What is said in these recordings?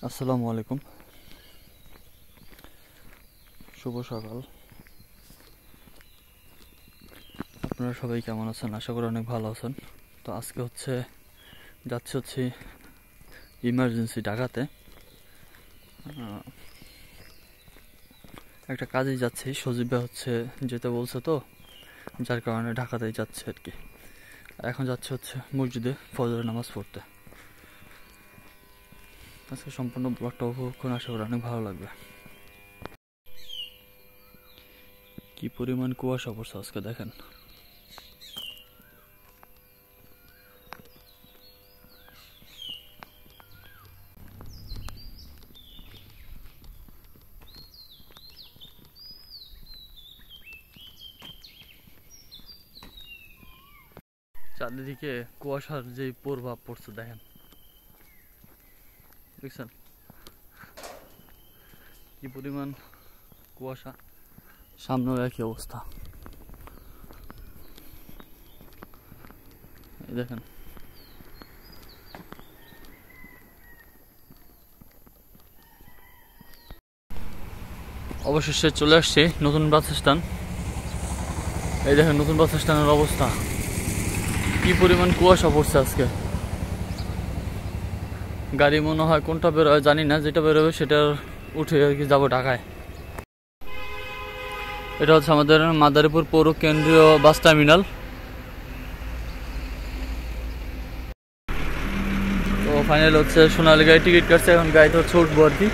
আসসালামু আলাইকুম, শুভ সকাল। আপনারা সবাই কেমন আছেন? আশা করি অনেক ভালো আছেন। তো আজকে যাচ্ছি ইমার্জেন্সি ঢাকাতে। একটা কাজে যাচ্ছি, সজীব ভাই যেতে বলছে, তো যার কারণে ঢাকাতেই যাচ্ছে আর কি। এখন যাচ্ছে মসজিদে ফজরের নামাজ পড়তে। আজকে সম্পূর্ণ ব্লগটা উপভোগ করুন, আশা করি অনেক ভালো লাগবে। কি পরিমাণ কুয়াশা পড়ছে আজকে দেখেন। চারিদিকে কুয়াশার যে প্রভাব পড়ছে দেখেন, দেখছেন কি পরিমাণ কুয়াশা। সামনেও একই অবস্থা, এই দেখেন। অবশেষে চলে আসছি নতুন বাস স্ট্যান্ড। এই দেখেন নতুন বাস স্ট্যান্ডের অবস্থা, কি পরিমাণ কুয়াশা পড়ছে আজকে। গাড়ি মনে হয় কোনটা বেরোয় জানি না, যেটা বেরোবে সেটা উঠে আর কি যাবো ঢাকায়। এটা হচ্ছে আমাদের মাদারীপুর পৌর কেন্দ্রীয় বাস টার্মিনাল। তো ফাইনাল হচ্ছে সোনালী গাড়ি টিকিট কাটছে, এখন গাড়িতে উঠবো আর কি।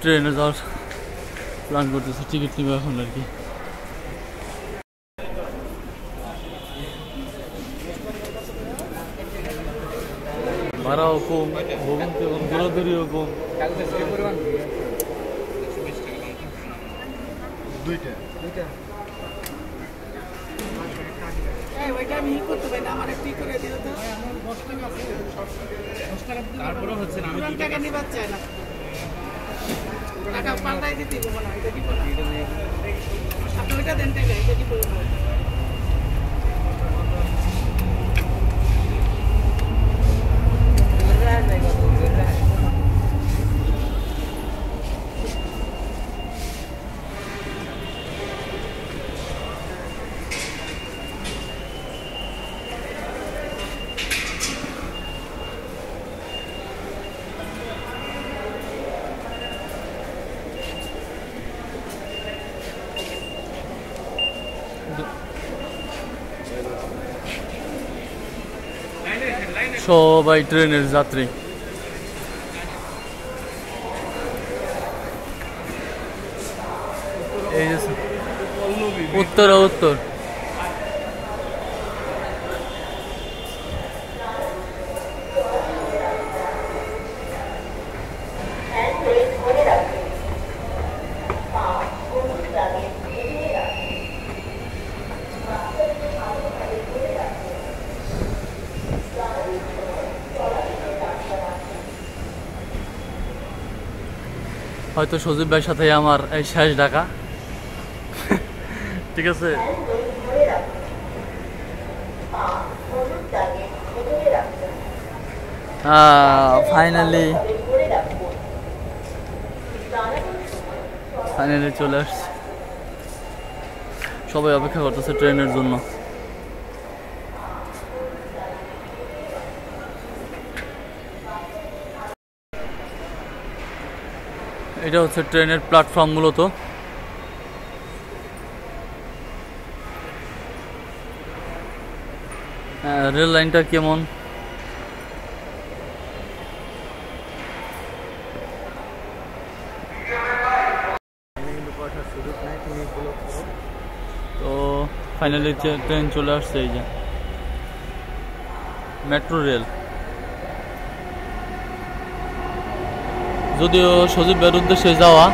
ট্রেনে যাওয়ার প্ল্যান করতেছে, টিকিট নিবে এখন আর কি। ভাড়াও কম, ভবন্তি কম, দূরদূরিও কম। দুইটা তারপরে হচ্ছে না, আমি টাকা নিবার চাই না, টাকা পাল্টাই দিতে দিব না, এটা দিব না, আপনি ওইটা দেন টাকা, এটা দিব না। সবাই ট্রেনের যাত্রী। এই যে উত্তর হয়তো সজীব ভাইয়ের সাথে আমার এই শেষ ঢাকা। ঠিক আছে, ফাইনালি চলে আসছে। সবাই অপেক্ষা করতেছে ট্রেনের জন্য। এটা হচ্ছে ট্রেনের প্ল্যাটফর্ম মূলত। রেল লাইনটা কেমন। তো ফাইনালি ট্রেন চলে আসছে, এই যে মেট্রো রেল। যদিও সজীব ভাইয়ের উদ্দেশ্যে যাওয়া,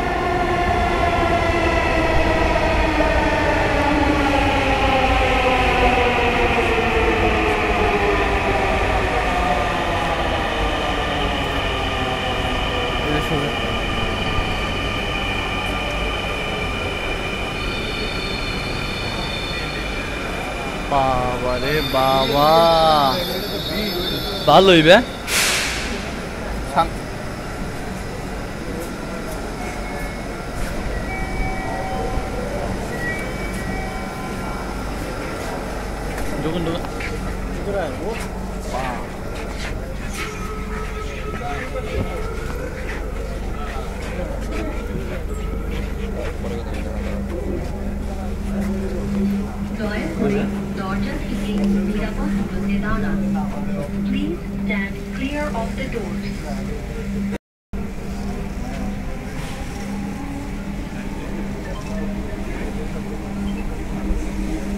বাবা রে বাবা, ভালো হইবে। ঢুকুন ঢুকুন। দরজা থেকে নিরাপদ দূরত্বে দাঁড়ান। Please stand clear of the doors.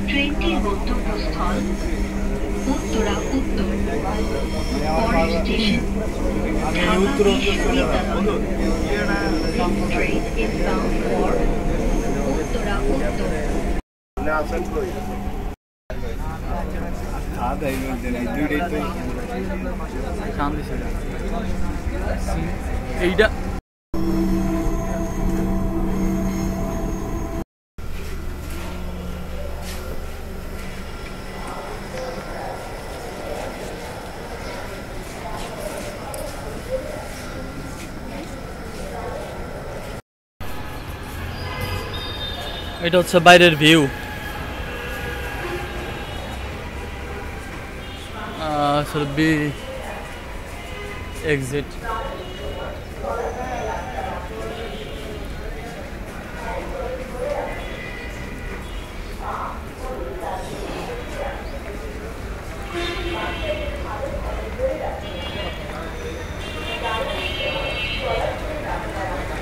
ট্রেনটির গন্তব্যস্থল উত্তরা উত্তর। পরের স্টেশন ঢাকা বিশ্ববিদ্যালয়। This train is bound for Uttara উত্তর। এইটা এটা হচ্ছে বাইরের ভিউ। B exit.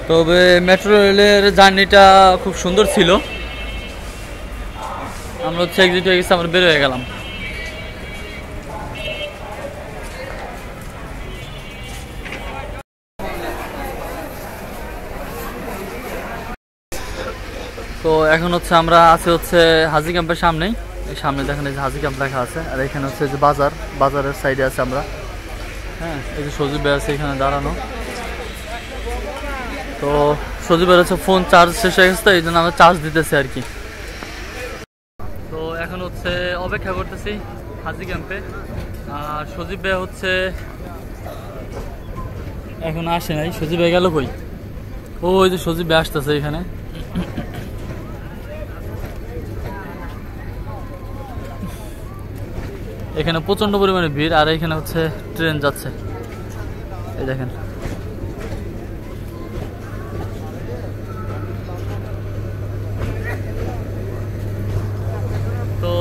তবে মেট্রো রেলের জার্নিটা খুব সুন্দর ছিল। আমরা হচ্ছে এক্সিট হয়ে গেছি, আমরা বের হয়ে গেলাম। তো এখন হচ্ছে আমরা আছি হচ্ছে হাজি ক্যাম্পের সামনেই। এই সামনে দেখেন এই যে হাজি ক্যাম্প লেখা আছে, আর এখানে হচ্ছে যে বাজার, বাজারের সাইডে আছে আমরা। হ্যাঁ, এই যে সজীব ভাই আছে এখানে দাঁড়ানো। তো সজীব ভাইয়ের হচ্ছে ফোন চার্জ শেষ হয়ে গেছে, তো এই জন্য আমরা চার্জ দিতেছি আর কি। তো এখন হচ্ছে অপেক্ষা করতেছি হাজি ক্যাম্পে। আর সজীব ভাই হচ্ছে এখন আসে নাই। সজীব ভাই গেল কই? ওই যে সজীব ভাই আসতেছে এখানে। এখানে প্রচন্ড পরিমাণে ভিড়, আর এখানে হচ্ছে ট্রেন যাচ্ছে, এই দেখেন। তো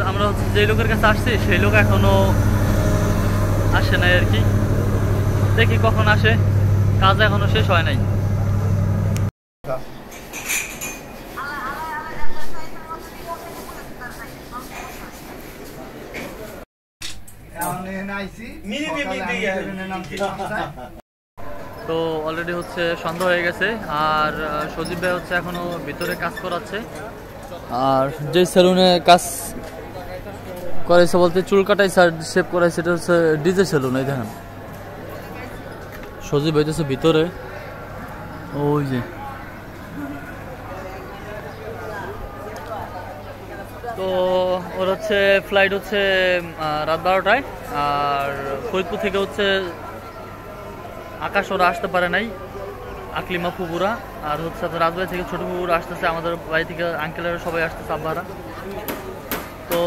আমরা হচ্ছে যে লোকের কাছে আসছি সেই লোক এখনো আসে নাই আর কি। দেখি কখন আসে, কাজ এখনো শেষ হয় নাই। তো অলরেডি হচ্ছে সন্ধ্যা হয়ে গেছে, আর সজীব ভাই হচ্ছে এখনো ভিতরে কাজ করাচ্ছে। আর যে সেলুনে কাজ করাইছে বলতে চুল কাটাই শেভ করাইছে, এটা হচ্ছে ডিজে সেলুন। এই দেখেন সজীব ভাই হচ্ছে ভিতরে, ওই যে। তো ওর হচ্ছে ফ্লাইট হচ্ছে রাত 12টায়, আর ফরিদপুর থেকে হচ্ছে আকাশ ওরা আসতে পারে নাই, আকলিমা ফুপুরা, আর হচ্ছে আপনার রাজবাড়ি থেকে ছোট ফুপুরা আসতেছে, আমাদের বাড়ি থেকে আঙ্কেলেরা সবাই আসতেছে, আব্বারা। তো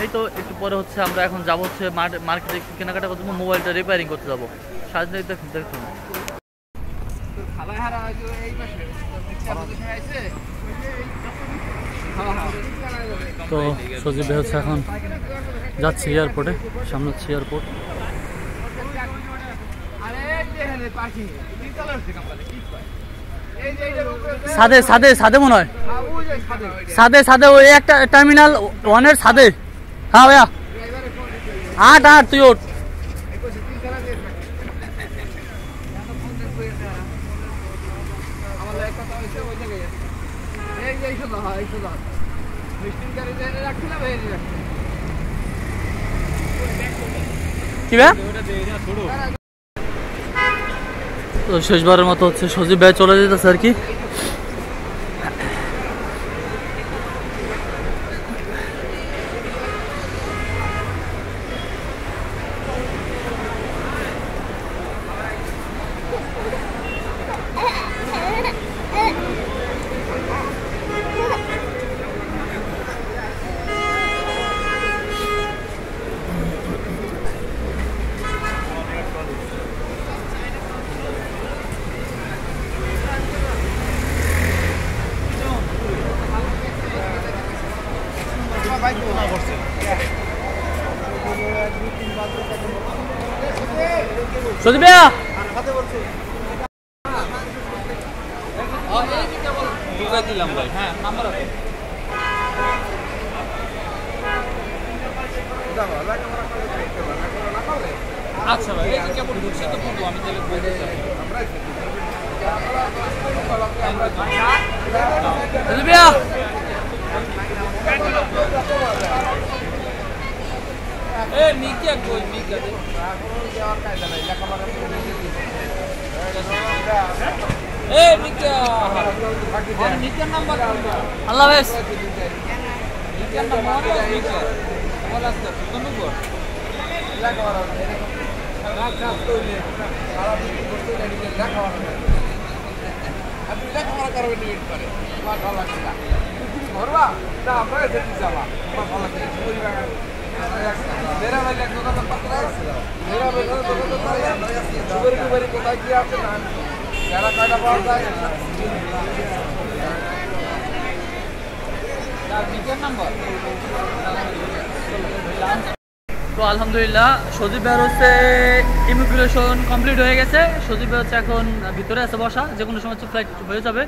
এই তো একটু পরে হচ্ছে আমরা এখন যাবো হচ্ছে মার্কেটে একটু কেনাকাটা করতে, মোবাইলটা রিপেয়ারিং করতে যাবো। সাজনে দেখুন দেখুন তো সজীব ভাই হচ্ছে এখন যাচ্ছে এয়ারপোর্টে, সামনে হচ্ছে এয়ারপোর্ট। সাদে সাদে সাদে মনে হয়, সাদে সাদে ওই একটা টার্মিনাল 1 এর সাদে। হ্যাঁ ভাইয়া 8 তুই ওঠ। কি ভাই? তো শেষবারের মতো হচ্ছে সজীব ভাই চলে যেতেছে আর কি। সজীব ভাইয়া দিলাম ভাই। হ্যাঁ নাম্বার আছে। আচ্ছা ভাই এই যে কেবল ঢুকছে তো বলবো আমি তাহলে বলতে চাই। সজীব ভাইয়া এ মিকিয়া কই মিকিয়া দে এ মিকিয়া মিকিয়ার নাম্বার আল্লাহ হাফেজ। মিকিয়ার নাম্বার মিকিয়া বল আসতে কোন নম্বর লেখাবার আছে রাত রাত কইলে সারা দিন বসে গাড়িতে লেখাবার আছে আপনি লেখাবার করবেন নিয়ে করে আমার ভালো লাগে না তুমি ঘরবা না আমরা যেতে যাবা আমার ভালো লাগে পরিবার मेरा भाई एक दुकान पर है मेरा भाई दुकान पर है सुपर की बड़ी कोता की आपसे नाम यारा काटा पड़ता है यार नीचे नंबर। তো আলহামদুলিল্লাহ সজীব ভাইয়ের হচ্ছে ইমিগ্রেশন কমপ্লিট হয়ে গেছে। সজীব ভাই হচ্ছে এখন ভিতরে আছে বসা, যে কোনো সময় ফ্লাইট হয়ে যাবে।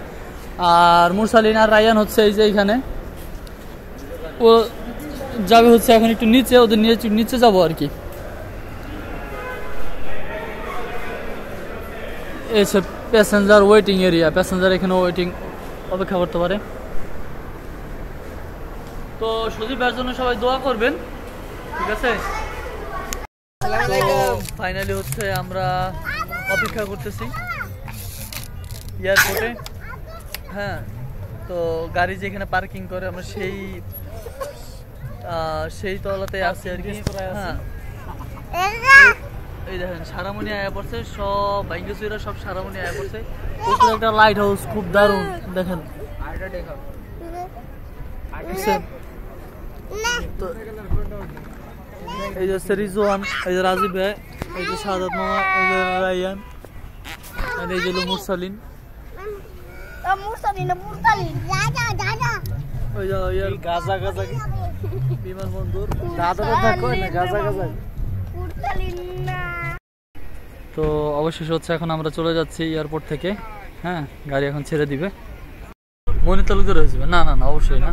আর মুরসালিন আর রায়ান হচ্ছে এই যে এখানে, ও যাবে হচ্ছে এখন একটু নিচে, ওদের নিচে যাবো আর কি। এই সব প্যাসেঞ্জার ওয়েটিং এরিয়া, প্যাসেঞ্জার এখানে ওয়েটিং অপেক্ষা করতে পারে। তো সজীব ভাইয়ের জন্য সবাই দোয়া করবেন, ঠিক আছে। ফাইনালি হচ্ছে আমরা অপেক্ষা করতেছি এয়ারপোর্টে। হ্যাঁ তো গাড়ি যেখানে পার্কিং করে আমরা সেই তলাতে আছে আর কি। হ্যাঁ এই দেখেন সারামণি আয়া পড়ছে, সব বাইঙ্গেসুরা সব সারামণি আয়া পড়ছে। ওখানে একটা লাইট হাউস খুব দারুণ দেখেন। তো এই যে রিজওয়ান, এই যে রাজীব ভাই, এই যে সাদাত মামা, এই যে রায়ান, আর এই যে মুরসালিন, ওই যে গাজা গাজা বিমানবন্দর। তো অবশেষে হচ্ছে এখন আমরা চলে যাচ্ছি এয়ারপোর্ট থেকে। হ্যাঁ গাড়ি এখন ছেড়ে দিবে। মনে তালুকদার হয়েছে না? না না অবশ্যই না।